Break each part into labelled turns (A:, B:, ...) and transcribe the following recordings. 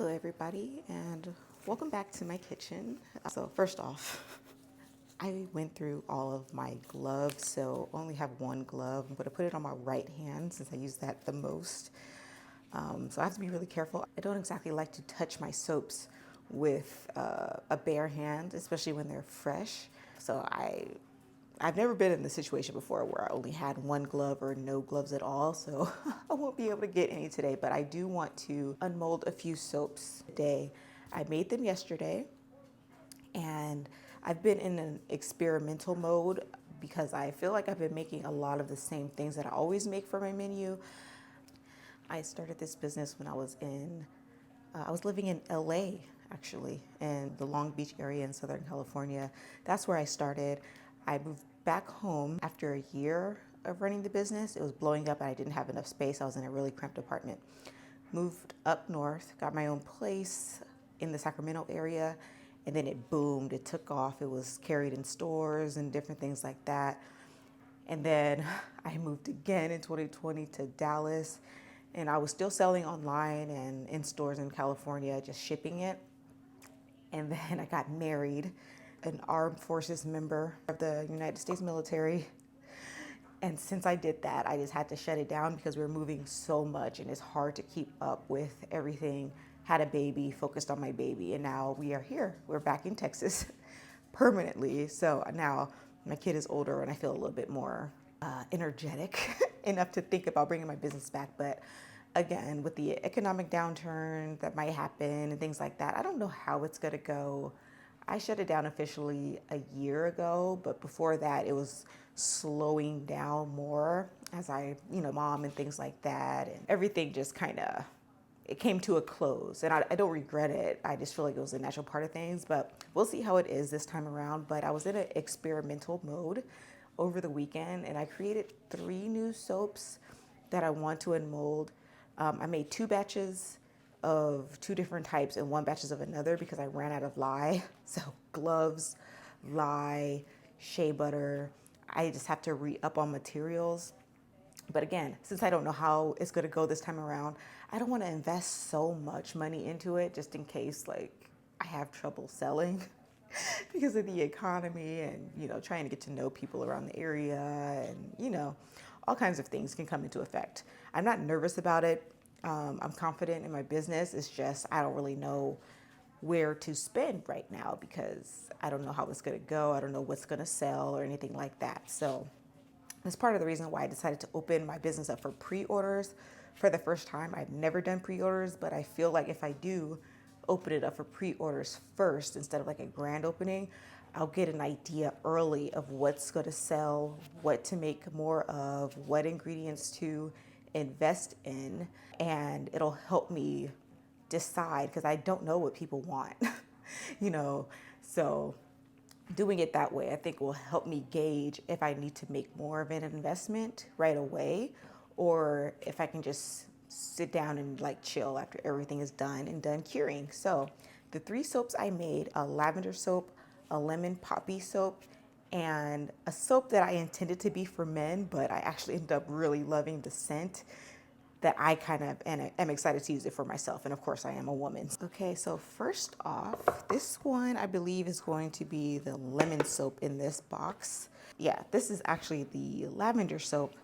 A: Hello everybody and welcome back to my kitchen. So first off, I went through all of my gloves, so I only have one glove. I'm going to put it on my right hand since I use that the most. So I have to be really careful. I don't exactly like to touch my soaps with a bare hand, especially when they're fresh. I've never been in the situation before where I only had one glove or no gloves at all, so I won't be able to get any today, but I do want to unmold a few soaps today. I made them yesterday, and I've been in an experimental mode because I feel like I've been making a lot of the same things that I always make for my menu. I started this business when I was living in LA actually, in the Long Beach area in Southern California. That's where I started. I moved back home after a year of running the business. It was blowing up and I didn't have enough space. I was in a really cramped apartment. Moved up north, got my own place in the Sacramento area, and then it boomed. It took off. It was carried in stores and different things like that. And then I moved again in 2020 to Dallas, and I was still selling online and in stores in California, just shipping it. And then I got married, an armed forces member of the United States military. And since I did that, I just had to shut it down because we were moving so much and it's hard to keep up with everything. Had a baby, focused on my baby, and now we are here. We're back in Texas permanently. So now my kid is older and I feel a little bit more energetic enough to think about bringing my business back. But again, with the economic downturn that might happen and things like that, I don't know how it's going to go. I shut it down officially a year ago, but before that, it was slowing down more as mom and things like that. And everything just kind of, it came to a close. And I don't regret it. I just feel like it was a natural part of things, but we'll see how it is this time around. But I was in an experimental mode over the weekend and I created 3 new soaps that I want to unmold. I made 2 batches of 2 different types and 1 batches of another because I ran out of lye. So gloves, lye, shea butter. I just have to re-up on materials. But again, since I don't know how it's going to go this time around, I don't want to invest so much money into it just in case I have trouble selling because of the economy and, trying to get to know people around the area and, all kinds of things can come into effect. I'm not nervous about it. I'm confident in my business. It's just I don't really know where to spend right now because I don't know how it's going to go. I don't know what's going to sell or anything like that. So that's part of the reason why I decided to open my business up for pre-orders for the first time. I've never done pre-orders, but I feel like if I do open it up for pre-orders first instead of like a grand opening, I'll get an idea early of what's going to sell, what to make more of, what ingredients to invest in, and it'll help me decide because I don't know what people want, so doing it that way I think will help me gauge if I need to make more of an investment right away or if I can just sit down and chill after everything is done and done curing. So the 3 soaps I made, a lavender soap, a lemon poppy soap, and a soap that I intended to be for men, but I actually ended up really loving the scent that I kind of and am excited to use it for myself. And of course I am a woman. Okay, so first off, this one I believe is going to be the lemon soap in this box. Yeah, this is actually the lavender soap.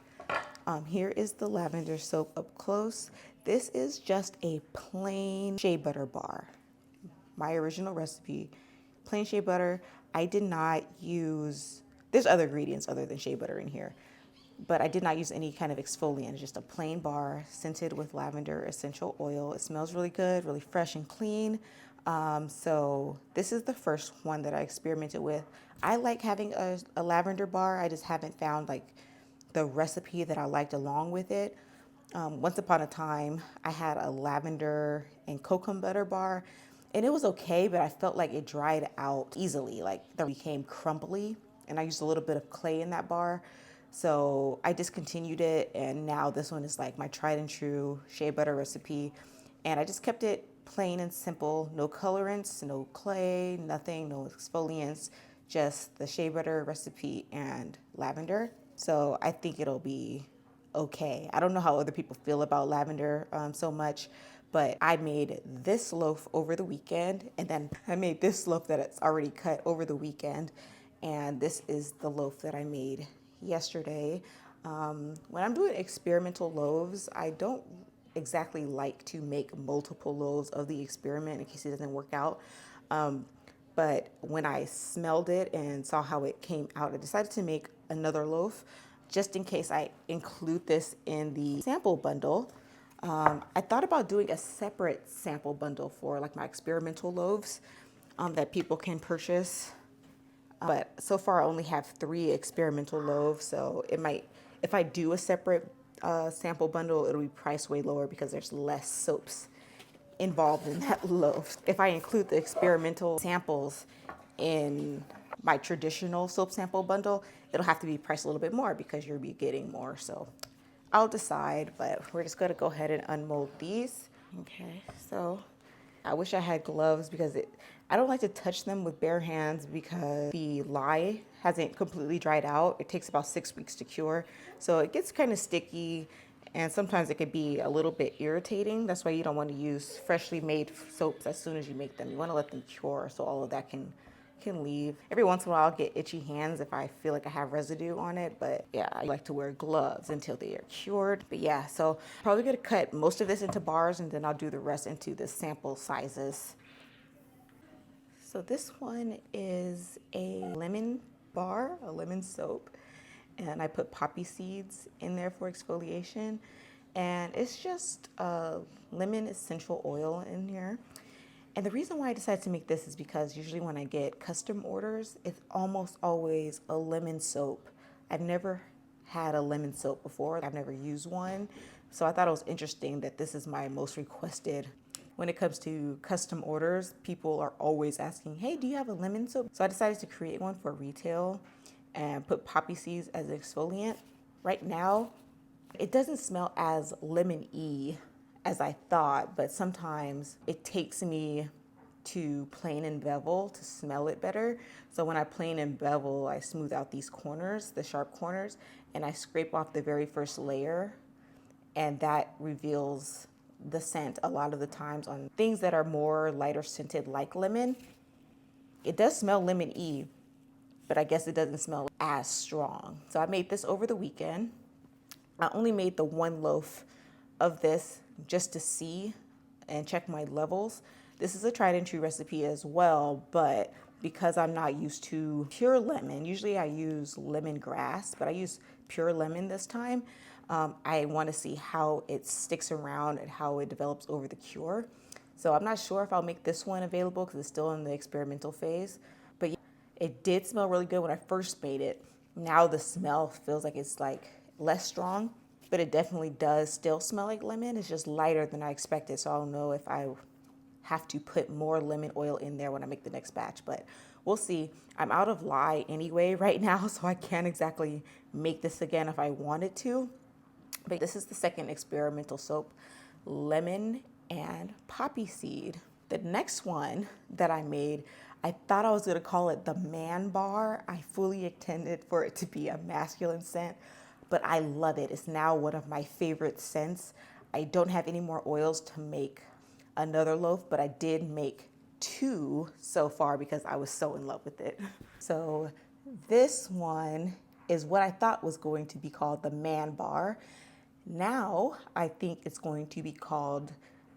A: Here is the lavender soap up close. This is just a plain shea butter bar. My original recipe, plain shea butter. I did not use, there's other ingredients other than shea butter in here, but I did not use any kind of exfoliant. It's just a plain bar scented with lavender essential oil. It smells really good, really fresh and clean. So this is the first one that I experimented with. I like having a lavender bar. I just haven't found the recipe that I liked along with it. Once upon a time, I had a lavender and cocoa butter bar, and it was okay, but I felt like it dried out easily. It became crumbly, and I used a little bit of clay in that bar. So I discontinued it, and now this one is my tried and true shea butter recipe. And I just kept it plain and simple, no colorants, no clay, nothing, no exfoliants, just the shea butter recipe and lavender. So I think it'll be okay. I don't know how other people feel about lavender so much, But I made this loaf over the weekend, and then I made this loaf that it's already cut over the weekend. And this is the loaf that I made yesterday. When I'm doing experimental loaves, I don't exactly like to make multiple loaves of the experiment in case it doesn't work out. But when I smelled it and saw how it came out, I decided to make another loaf just in case I include this in the sample bundle. I thought about doing a separate sample bundle for like my experimental loaves that people can purchase. But so far I only have 3 experimental loaves, so it might, if I do a separate sample bundle, it'll be priced way lower because there's less soaps involved in that loaf. If I include the experimental samples in my traditional soap sample bundle, it'll have to be priced a little bit more because you'll be getting more. So I'll decide, but we're just gonna go ahead and unmold these. Okay, so I wish I had gloves because I don't like to touch them with bare hands because the lye hasn't completely dried out. It takes about 6 weeks to cure. So it gets kind of sticky and sometimes it could be a little bit irritating. That's why you don't want to use freshly made soaps as soon as you make them. You want to let them cure so all of that can leave. Every once in a while I'll get itchy hands if I feel like I have residue on it, but yeah, I like to wear gloves until they are cured. But yeah, so probably gonna cut most of this into bars and then I'll do the rest into the sample sizes. So this one is a lemon bar, a lemon soap, and I put poppy seeds in there for exfoliation. And it's just lemon essential oil in here. And the reason why I decided to make this is because usually when I get custom orders, it's almost always a lemon soap. I've never had a lemon soap before. I've never used one. So I thought it was interesting that this is my most requested. When it comes to custom orders, people are always asking, hey, do you have a lemon soap? So I decided to create one for retail and put poppy seeds as an exfoliant. Right now, it doesn't smell as lemon-y as I thought, but sometimes it takes me to plane and bevel to smell it better. So when I plane and bevel, I smooth out these corners, the sharp corners, and I scrape off the very first layer, and that reveals the scent a lot of the times on things that are more lighter scented like lemon. It does smell lemon-y, but I guess it doesn't smell as strong. So I made this over the weekend. I only made the 1 loaf of this just to see and check my levels. This is a tried and true recipe as well, but because I'm not used to pure lemon, usually I use lemongrass, but I use pure lemon this time. I want to see how it sticks around and how it develops over the cure. So I'm not sure if I'll make this one available because it's still in the experimental phase, but it did smell really good when I first made it. Now the smell feels like it's like less strong, but it definitely does still smell like lemon. It's just lighter than I expected. So I don't know if I have to put more lemon oil in there when I make the next batch, but we'll see. I'm out of lye anyway right now, so I can't exactly make this again if I wanted to. But this is the second experimental soap, lemon and poppy seed. The next one that I made, I thought I was gonna call it the man bar. I fully intended for it to be a masculine scent, but I love it. It's now one of my favorite scents. I don't have any more oils to make another loaf, but I did make 2 so far because I was so in love with it. So this one is what I thought was going to be called the man bar. Now I think it's going to be called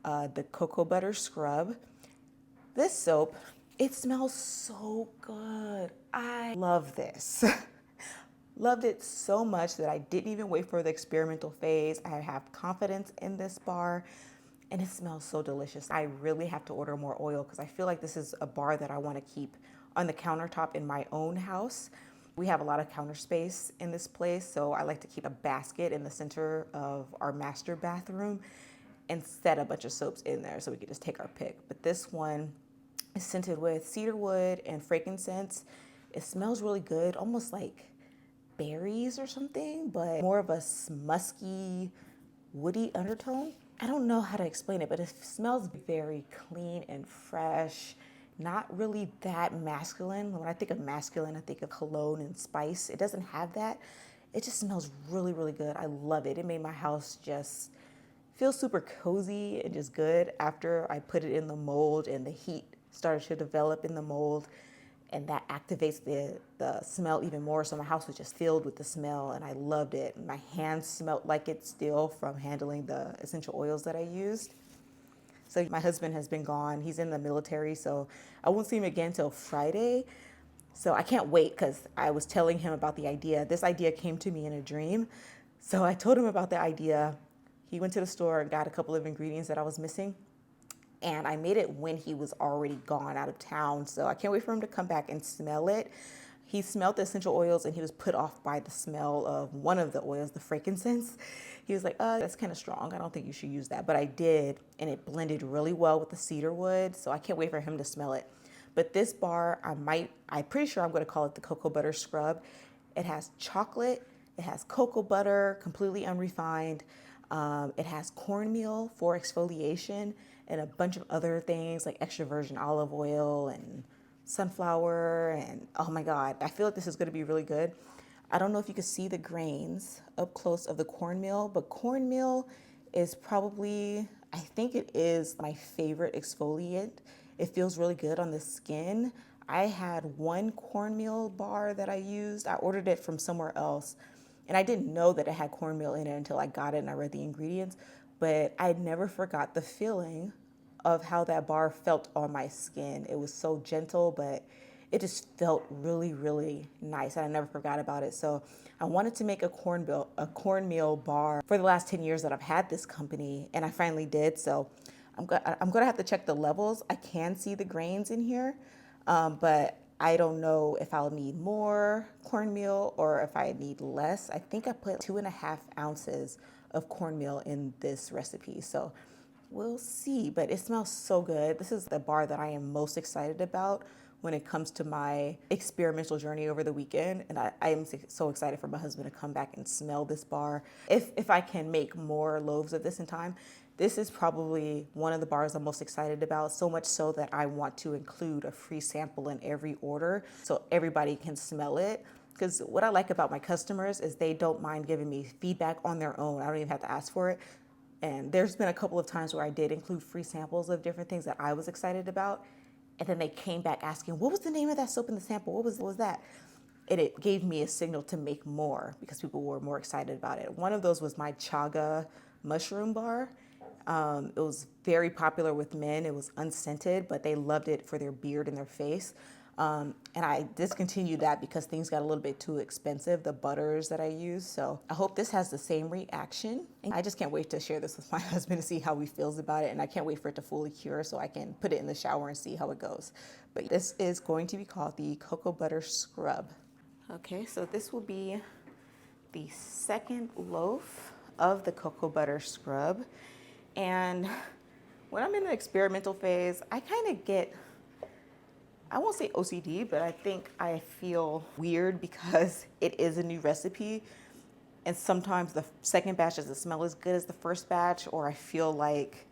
A: the cocoa butter scrub. This soap, it smells so good. I love this. Loved it so much that I didn't even wait for the experimental phase. I have confidence in this bar and it smells so delicious. I really have to order more oil because I feel like this is a bar that I want to keep on the countertop in my own house. We have a lot of counter space in this place, so I like to keep a basket in the center of our master bathroom and set a bunch of soaps in there so we can just take our pick. But this one is scented with cedarwood and frankincense. It smells really good, almost like berries or something, but more of a musky, woody undertone. I don't know how to explain it, but it smells very clean and fresh. Not really that masculine. When I think of masculine, I think of cologne and spice. It doesn't have that. It just smells really, really good. I love it. It made my house just feels super cozy and just good after I put it in the mold and the heat started to develop in the mold, and that activates the smell even more. So my house was just filled with the smell and I loved it. My hands smelled like it still from handling the essential oils that I used. So my husband has been gone. He's in the military, so I won't see him again till Friday. So I can't wait because I was telling him about the idea. This idea came to me in a dream. So I told him about the idea. He went to the store and got a couple of ingredients that I was missing. And I made it when he was already gone out of town. So I can't wait for him to come back and smell it. He smelled the essential oils and he was put off by the smell of one of the oils, the frankincense. He was like, that's kind of strong. I don't think you should use that. But I did, and it blended really well with the cedar wood. So I can't wait for him to smell it. But this bar, I'm pretty sure I'm going to call it the cocoa butter scrub. It has chocolate, it has cocoa butter, completely unrefined. It has cornmeal for exfoliation and a bunch of other things like extra virgin olive oil and sunflower. And oh my God, I feel like this is going to be really good. I don't know if you can see the grains up close of the cornmeal, but cornmeal is probably, I think it is my favorite exfoliant. It feels really good on the skin. I had one cornmeal bar that I used. I ordered it from somewhere else, and I didn't know that it had cornmeal in it until I got it and I read the ingredients. But I never forgot the feeling of how that bar felt on my skin. It was so gentle, but it just felt really, really nice. And I never forgot about it. So I wanted to make a cornmeal bar for the last 10 years that I've had this company, and I finally did. So I'm gonna have to check the levels. I can see the grains in here, but I don't know if I'll need more cornmeal or if I need less. I think I put 2.5 ounces of cornmeal in this recipe. So we'll see, but it smells so good. This is the bar that I am most excited about when it comes to my experimental journey over the weekend. And I am so excited for my husband to come back and smell this bar. If I can make more loaves of this in time, this is probably one of the bars I'm most excited about, so much so that I want to include a free sample in every order so everybody can smell it. Because what I like about my customers is they don't mind giving me feedback on their own. I don't even have to ask for it. And there's been a couple of times where I did include free samples of different things that I was excited about. And then they came back asking, what was the name of that soap in the sample? What was that? And it gave me a signal to make more because people were more excited about it. One of those was my chaga mushroom bar. It was very popular with men. It was unscented, but they loved it for their beard and their face. And I discontinued that because things got a little bit too expensive, the butters that I use. So I hope this has the same reaction. And I just can't wait to share this with my husband to see how he feels about it. And I can't wait for it to fully cure so I can put it in the shower and see how it goes. But this is going to be called the cocoa butter scrub. Okay, so this will be the second loaf of the cocoa butter scrub. And when I'm in the experimental phase, I kind of get, I won't say OCD, but I think I feel weird because it is a new recipe. And sometimes the second batch doesn't smell as good as the first batch, or I feel like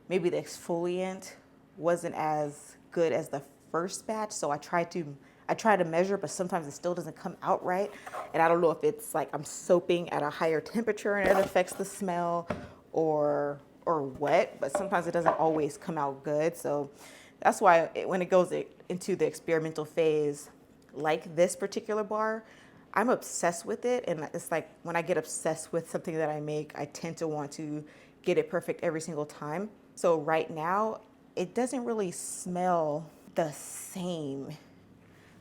A: maybe the exfoliant wasn't as good as the first batch. So I try to measure, but sometimes it still doesn't come out right. And I don't know if it's like I'm soaping at a higher temperature and it affects the smell or what, but sometimes it doesn't always come out good. So that's why when it goes into the experimental phase, like this particular bar, I'm obsessed with it. And it's like when I get obsessed with something that I make, I tend to want to get it perfect every single time. So right now, it doesn't really smell the same.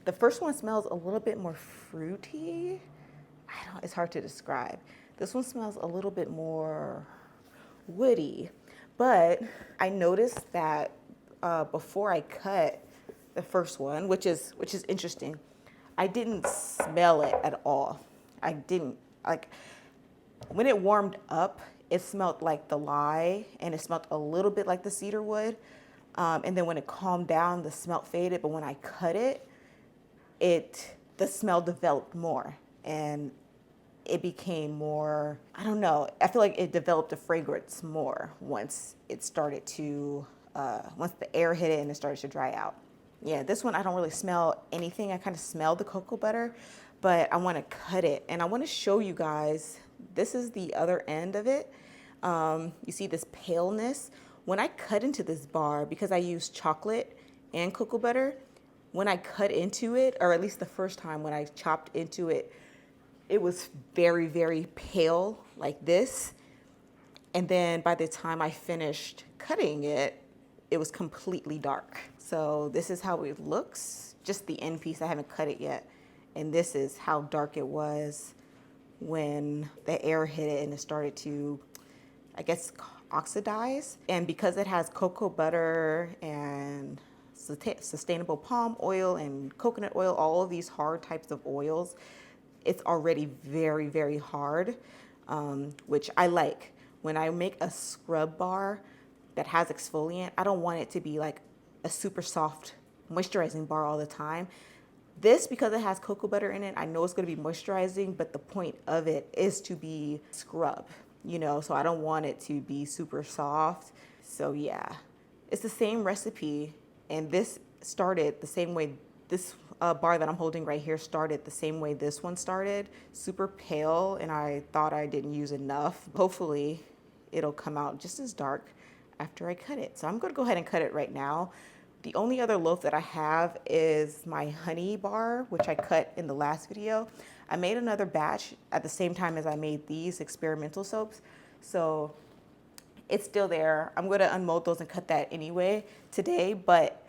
A: The first one smells a little bit more fruity. It's hard to describe. This one smells a little bit more woody, but I noticed that before I cut the first one, which is interesting, I didn't smell it at all. I didn't, like, when it warmed up, it smelled like the lye and it smelled a little bit like the cedar wood. And then when it calmed down, the smell faded. But when I cut it, the smell developed more and it became more, I don't know, I feel like it developed a fragrance more once it started to, once the air hit it and it started to dry out. Yeah, this one I don't really smell anything. I kind of smell the cocoa butter, but I want to cut it and I want to show you guys, this is the other end of it. You see this paleness. When I cut into this bar, because I use chocolate and cocoa butter, when I cut into it, or at least the first time when I chopped into it, it was very, very pale like this. And then by the time I finished cutting it, it was completely dark. So this is how it looks, just the end piece. I haven't cut it yet. And this is how dark it was when the air hit it and it started to, I guess, oxidize. And because it has cocoa butter and sustainable palm oil and coconut oil, all of these hard types of oils, it's already very, very hard, which I like. When I make a scrub bar that has exfoliant, I don't want it to be like a super soft moisturizing bar all the time. This, because it has cocoa butter in it, I know it's going to be moisturizing, but the point of it is to be scrub, you know, so I don't want it to be super soft. So yeah, it's the same recipe, and this started the same way. This bar that I'm holding right here started the same way this one started, super pale, and I thought I didn't use enough. Hopefully it'll come out just as dark after I cut it. So I'm going to go ahead and cut it right now. The only other loaf that I have is my honey bar, which I cut in the last video. I made another batch at the same time as I made these experimental soaps. So it's still there. I'm going to unmold those and cut that anyway today, but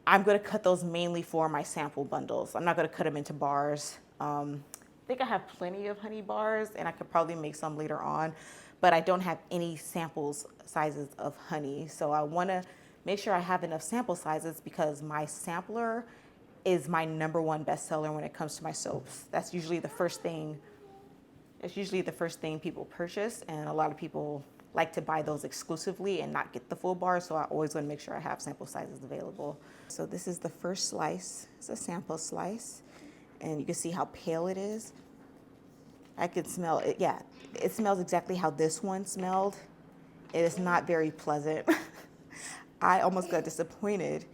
A: I'm going to cut those mainly for my sample bundles. I'm not going to cut them into bars. I think I have plenty of honey bars, and I could probably make some later on, but I don't have any samples sizes of honey. So I want to make sure I have enough sample sizes because my sampler is my #1 bestseller when it comes to my soaps. That's usually the first thing. It's usually the first thing people purchase, and a lot of people like to buy those exclusively and not get the full bar, so I always want to make sure I have sample sizes available. So this is the first slice. It's a sample slice, and you can see how pale it is. I could smell it. Yeah, it smells exactly how this one smelled. It is not very pleasant. I almost got disappointed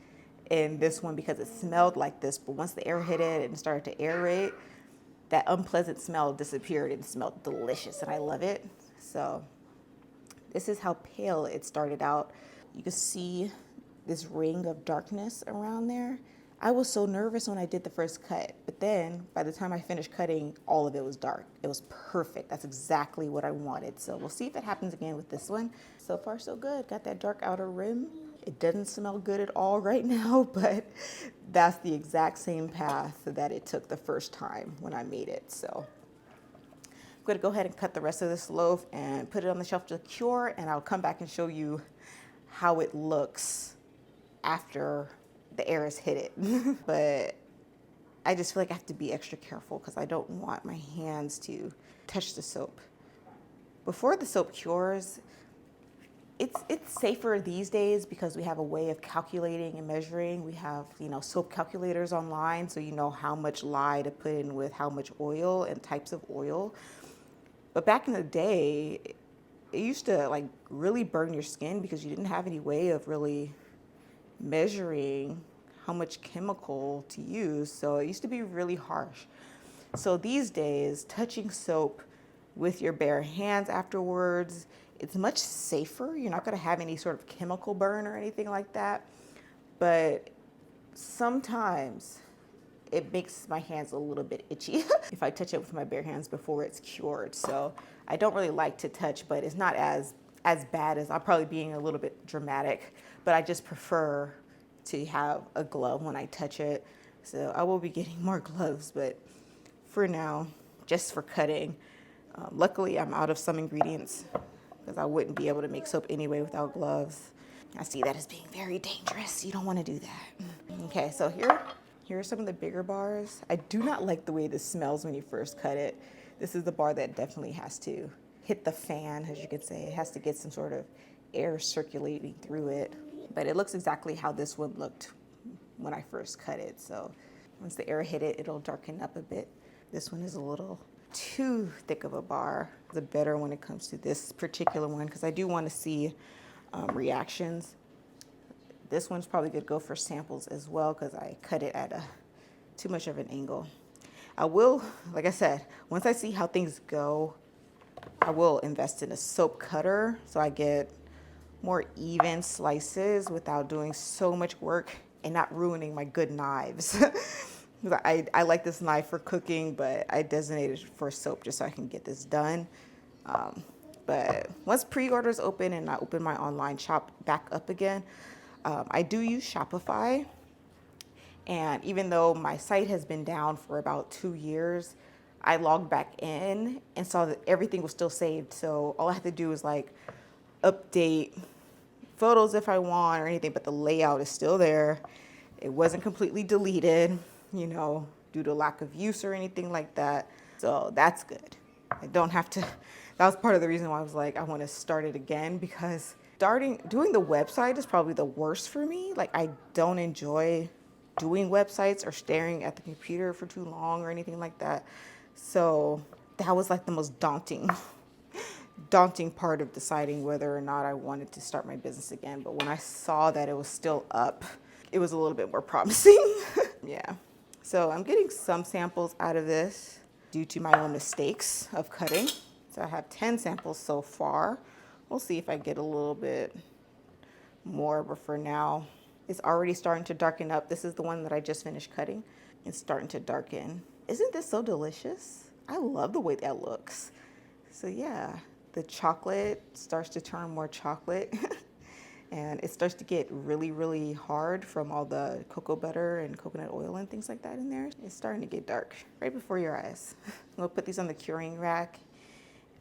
A: in this one because it smelled like this, but once the air hit it and started to aerate, that unpleasant smell disappeared and it smelled delicious, and I love it. So this is how pale it started out. You can see this ring of darkness around there. I was so nervous when I did the first cut, but then by the time I finished cutting, all of it was dark. It was perfect. That's exactly what I wanted. So we'll see if that happens again with this one. So far, so good. Got that dark outer rim. It doesn't smell good at all right now, but that's the exact same path that it took the first time when I made it. So I'm going to go ahead and cut the rest of this loaf and put it on the shelf to cure, and I'll come back and show you how it looks after the air has hit it. But I just feel like I have to be extra careful because I don't want my hands to touch the soap. Before the soap cures, it's safer these days because we have a way of calculating and measuring. We have, soap calculators online, so you know how much lye to put in with how much oil and types of oil. But back in the day, it used to really burn your skin because you didn't have any way of really measuring how much chemical to use. So it used to be really harsh. So these days, touching soap with your bare hands afterwards, it's much safer. You're not going to have any sort of chemical burn or anything like that. But sometimes it makes my hands a little bit itchy if I touch it with my bare hands before it's cured. So I don't really like to touch, but it's not as bad as, I'm probably being a little bit dramatic, but I just prefer to have a glove when I touch it. So I will be getting more gloves, but for now, just for cutting. Luckily, I'm out of some ingredients because I wouldn't be able to make soap anyway without gloves. I see that as being very dangerous. You don't want to do that. Okay, so here are some of the bigger bars. I do not like the way this smells when you first cut it. This is the bar that definitely has to hit the fan, as you could say. It has to get some sort of air circulating through it. But it looks exactly how this one looked when I first cut it. So once the air hit it, it'll darken up a bit. This one is a little too thick of a bar. The better when it comes to this particular one, because I do want to see reactions. This one's probably good to go for samples as well because I cut it at too much of an angle. I will, like I said, once I see how things go I will invest in a soap cutter so I get more even slices without doing so much work and not ruining my good knives. I like this knife for cooking, but I designated it for soap just so I can get this done. But once pre-orders open and I open my online shop back up again, I do use Shopify. And even though my site has been down for about 2 years, I logged back in and saw that everything was still saved. So all I had to do was like update photos if I want or anything, but the layout is still there. It wasn't completely deleted, due to lack of use or anything like that. So that's good. I don't have to. That was part of the reason why I was like, I want to start it again, because doing the website is probably the worst for me. Like, I don't enjoy doing websites or staring at the computer for too long or anything like that. So that was like the most daunting part of deciding whether or not I wanted to start my business again. But when I saw that it was still up, it was a little bit more promising. Yeah. So I'm getting some samples out of this due to my own mistakes of cutting. So I have 10 samples so far. We'll see if I get a little bit more, but for now, it's already starting to darken up. This is the one that I just finished cutting. It's starting to darken. Isn't this so delicious? I love the way that looks. So yeah, the chocolate starts to turn more chocolate and it starts to get really, really hard from all the cocoa butter and coconut oil and things like that in there. It's starting to get dark right before your eyes. I'm gonna put these on the curing rack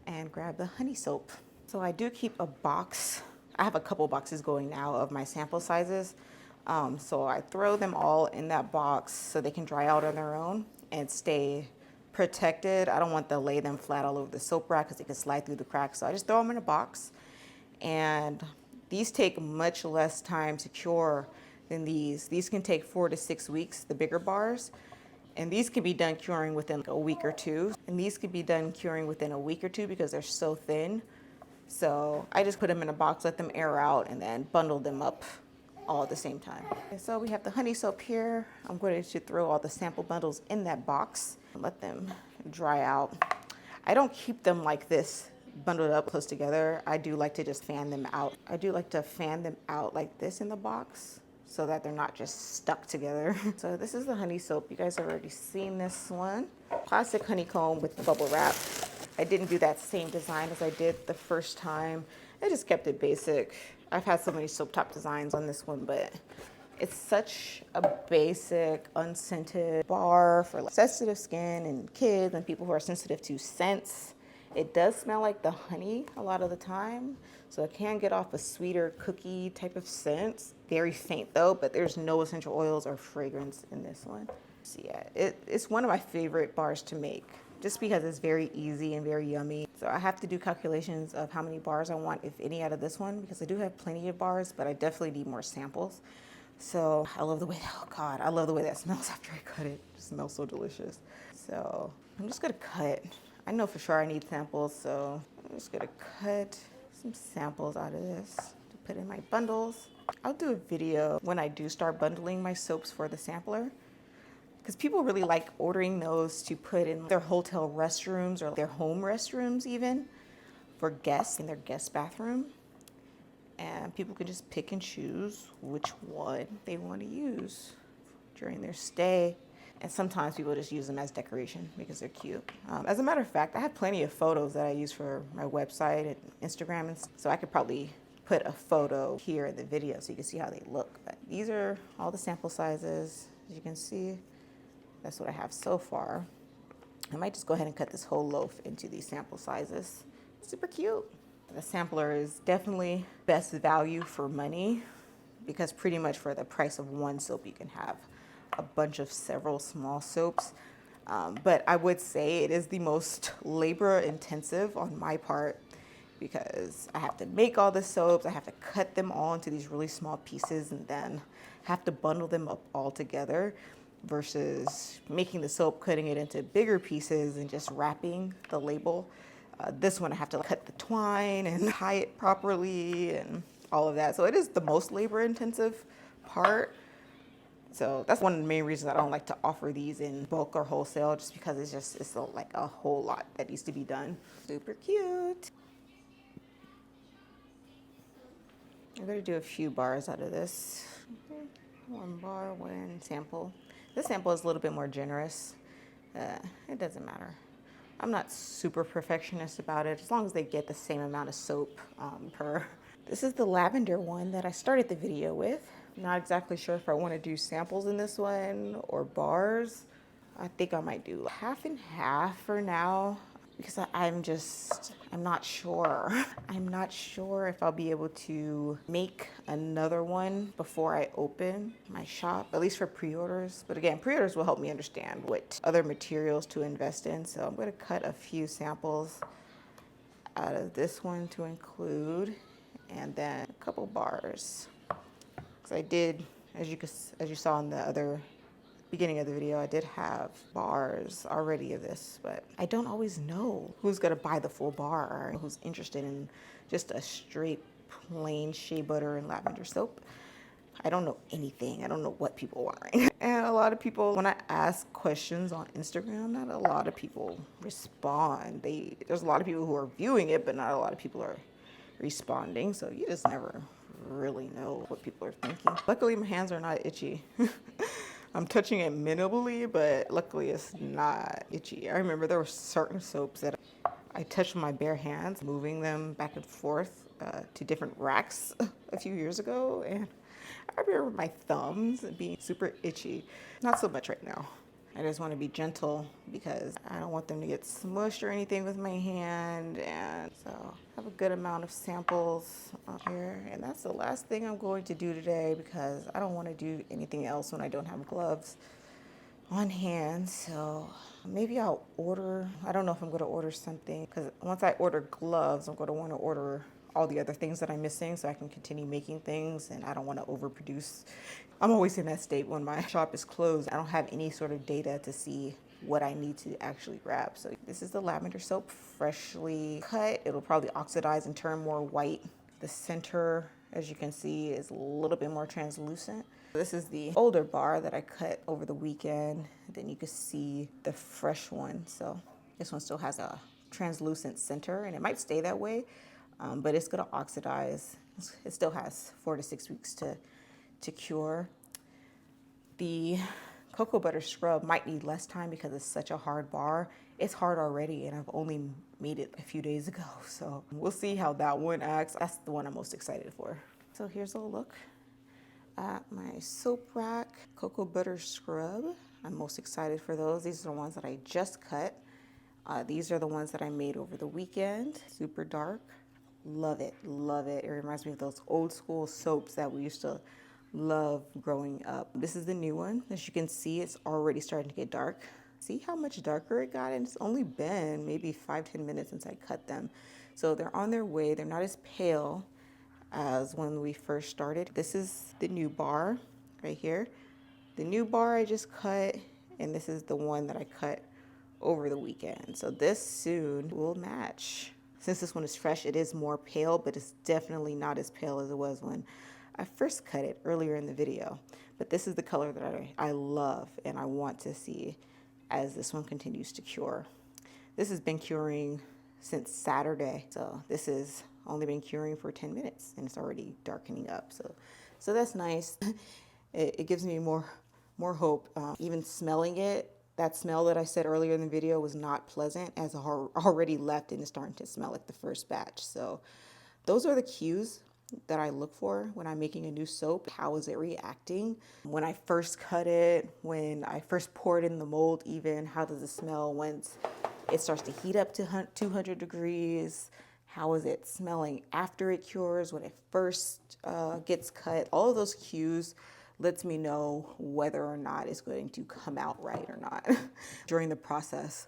A: and grab the honey soap. So I do keep a box. I have a couple boxes going now of my sample sizes. So I throw them all in that box so they can dry out on their own and stay protected. I don't want to lay them flat all over the soap rack because they can slide through the cracks. So I just throw them in a box. And these take much less time to cure than these. These can take 4 to 6 weeks, the bigger bars. And these could be done curing within a week or two. And these could be done curing within a week or two because they're so thin. So I just put them in a box, let them air out, and then bundle them up all at the same time. Okay, so we have the honey soap here. I'm going to throw all the sample bundles in that box and let them dry out. I don't keep them like this, bundled up close together. I do like to just fan them out. I do like to fan them out like this in the box so that they're not just stuck together. So this is the honey soap. You guys have already seen this one. Plastic honeycomb with bubble wrap. I didn't do that same design as I did the first time. I just kept it basic. I've had so many soap top designs on this one, but it's such a basic, unscented bar for sensitive skin and kids and people who are sensitive to scents. It does smell like the honey a lot of the time, so it can get off a sweeter cookie type of scent. Very faint though, but there's no essential oils or fragrance in this one. So yeah, it's one of my favorite bars to make, just because it's very easy and very yummy. So I have to do calculations of how many bars I want, if any, out of this one, because I do have plenty of bars, but I definitely need more samples. So I love the way, oh God, I love the way that smells after I cut it. It smells so delicious. So I'm just gonna cut. I know for sure I need samples, so I'm just gonna cut some samples out of this to put in my bundles. I'll do a video when I do start bundling my soaps for the sampler, because people really like ordering those to put in their hotel restrooms or their home restrooms even for guests in their guest bathroom. And people can just pick and choose which one they want to use during their stay. And sometimes people just use them as decoration because they're cute. As a matter of fact, I have plenty of photos that I use for my website and Instagram. And so I could probably put a photo here in the video so you can see how they look. But these are all the sample sizes, as you can see. That's what I have so far. I might just go ahead and cut this whole loaf into these sample sizes. Super cute. The sampler is definitely best value for money, because pretty much for the price of one soap, you can have a bunch of several small soaps. But I would say it is the most labor intensive on my part, because I have to make all the soaps, I have to cut them all into these really small pieces and then have to bundle them up all together, versus making the soap, cutting it into bigger pieces and just wrapping the label. This one I have to cut the twine and tie it properly and all of that. So it is the most labor intensive part. So that's one of the main reasons I don't like to offer these in bulk or wholesale, just because it's like a whole lot that needs to be done. Super cute. I'm gonna do a few bars out of this. One bar, one sample. This sample is a little bit more generous. It doesn't matter. I'm not super perfectionist about it, as long as they get the same amount of soap per. This is the lavender one that I started the video with. Not exactly sure if I want to do samples in this one or bars. I think I might do half and half for now, because I'm not sure. I'm not sure if I'll be able to make another one before I open my shop, at least for pre-orders. But again, pre-orders will help me understand what other materials to invest in. So I'm going to cut a few samples out of this one to include, and then a couple bars. Because I did, as you saw in the other beginning of the video, I did have bars already of this, but I don't always know who's gonna buy the full bar or who's interested in just a straight plain shea butter and lavender soap. I don't know anything. I don't know what people want right now. And a lot of people, when I ask questions on Instagram, not a lot of people respond. There's a lot of people who are viewing it, but not a lot of people are responding. So you just never really know what people are thinking. Luckily, my hands are not itchy. I'm touching it minimally, but luckily it's not itchy. I remember there were certain soaps that I touched with my bare hands, moving them back and forth to different racks a few years ago. And I remember my thumbs being super itchy. Not so much right now. I just want to be gentle because I don't want them to get smushed or anything with my hand. And so I have a good amount of samples here. And that's the last thing I'm going to do today, because I don't want to do anything else when I don't have gloves on hand. So maybe I'll order, I don't know if I'm going to order something, because once I order gloves, I'm going to want to order all the other things that I'm missing so I can continue making things, and I don't want to overproduce. I'm always in that state when my shop is closed. I don't have any sort of data to see what I need to actually grab. So this is the lavender soap, freshly cut. It'll probably oxidize and turn more white. The center, as you can see, is a little bit more translucent. This is the older bar that I cut over the weekend. Then you can see the fresh one. So this one still has a translucent center, and it might stay that way, but it's gonna oxidize. It still has 4 to 6 weeks to cure. The cocoa butter scrub might need less time because it's such a hard bar. It's hard already, and I've only made it a few days ago. So we'll see how that one acts. That's the one I'm most excited for. So here's a look at my soap rack cocoa butter scrub. I'm most excited for those. These are the ones that I just cut. These are the ones that I made over the weekend. Super dark. Love it, love it. It reminds me of those old school soaps that we used to love growing up. This is the new one. As you can see, it's already starting to get dark. See how much darker it got? And it's only been maybe 5-10 minutes since I cut them. So they're on their way. They're not as pale as when we first started. This is the new bar right here. The new bar I just cut, and this is the one that I cut over the weekend. So this soon will match. Since this one is fresh, it is more pale, but it's definitely not as pale as it was when I first cut it earlier in the video. But this is the color that I love and I want to see as this one continues to cure. This has been curing since Saturday. So this has only been curing for 10 minutes and it's already darkening up. So that's nice. It gives me more hope. Even smelling it, that smell that I said earlier in the video was not pleasant, as already left and it's starting to smell like the first batch. So those are the cues that I look for when I'm making a new soap. How is it reacting? When I first cut it, when I first poured in the mold even, how does it smell once it starts to heat up to 200 degrees? How is it smelling after it cures, when it first gets cut? All of those cues lets me know whether or not it's going to come out right or not during the process.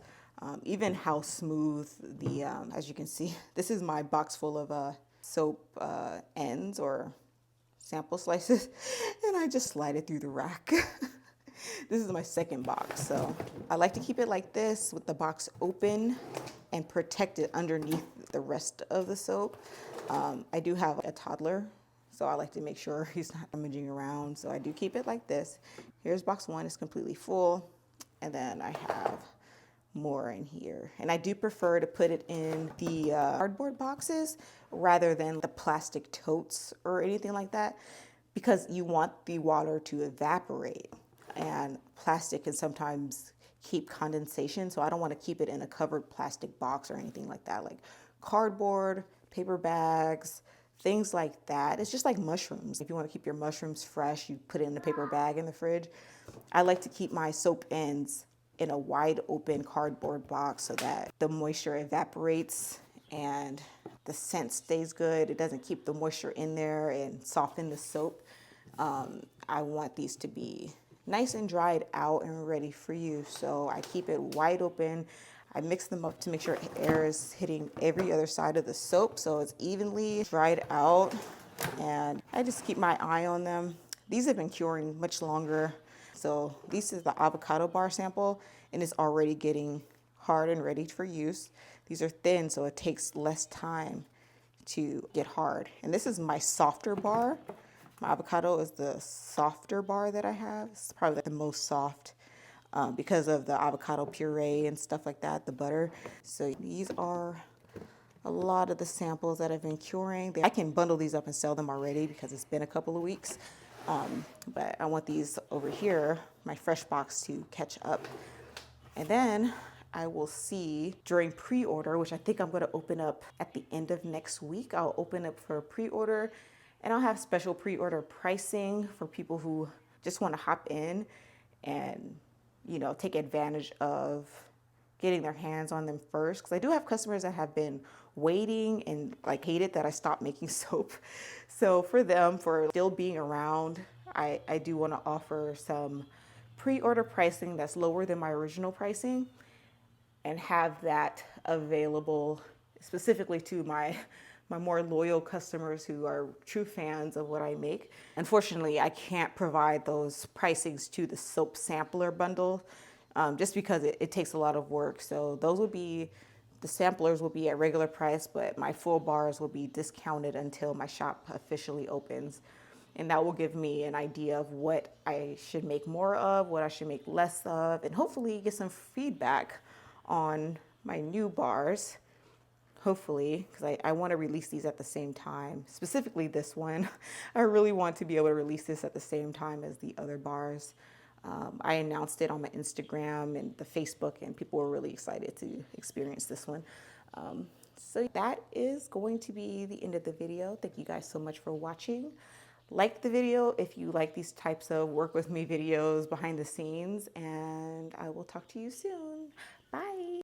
A: Even how smooth the, as you can see, this is my box full of soap ends or sample slices, and I just slide it through the rack. This is my second box, so I like to keep it like this with the box open and protected underneath the rest of the soap. I do have a toddler, So I like to make sure he's not rummaging around. So I do keep it like this. Here's box one, it's completely full. And then I have more in here. And I do prefer to put it in the cardboard boxes rather than the plastic totes or anything like that, because you want the water to evaporate, and plastic can sometimes keep condensation. So I don't want to keep it in a covered plastic box or anything like that, like cardboard, paper bags, things like that. It's just like mushrooms. If you want to keep your mushrooms fresh, you put it in a paper bag in the fridge. I like to keep my soap ends in a wide open cardboard box so that the moisture evaporates and the scent stays good. It doesn't keep the moisture in there and soften the soap. I want these to be nice and dried out and ready for use. So I keep it wide open. I mix them up to make sure air is hitting every other side of the soap so it's evenly dried out. And I just keep my eye on them. These have been curing much longer. So this is the avocado bar sample, and it's already getting hard and ready for use. These are thin, so it takes less time to get hard. And this is my softer bar. My avocado is the softer bar that I have. It's probably the most soft because of the avocado puree and stuff like that, the butter. So these are a lot of the samples that I've been curing. I can bundle these up and sell them already because it's been a couple of weeks. But I want these over here, my fresh box, to catch up. And then I will see during pre-order, which I think I'm going to open up at the end of next week. I'll open up for pre-order, and I'll have special pre-order pricing for people who just want to hop in and, you know, take advantage of getting their hands on them first. Because I do have customers that have been waiting and like hated that I stopped making soap. So for them, for still being around, I do want to offer some pre-order pricing that's lower than my original pricing, and have that available specifically to my more loyal customers who are true fans of what I make. Unfortunately, I can't provide those pricings to the soap sampler bundle just because it takes a lot of work. So those will be, the samplers will be at regular price, but my full bars will be discounted until my shop officially opens. And that will give me an idea of what I should make more of, what I should make less of, and hopefully get some feedback on my new bars. Hopefully, because I want to release these at the same time, specifically this one. I really want to be able to release this at the same time as the other bars. I announced it on my Instagram and the Facebook, and people were really excited to experience this one. So that is going to be the end of the video. Thank you guys so much for watching. Like the video if you like these types of work with me videos behind the scenes, and I will talk to you soon. Bye.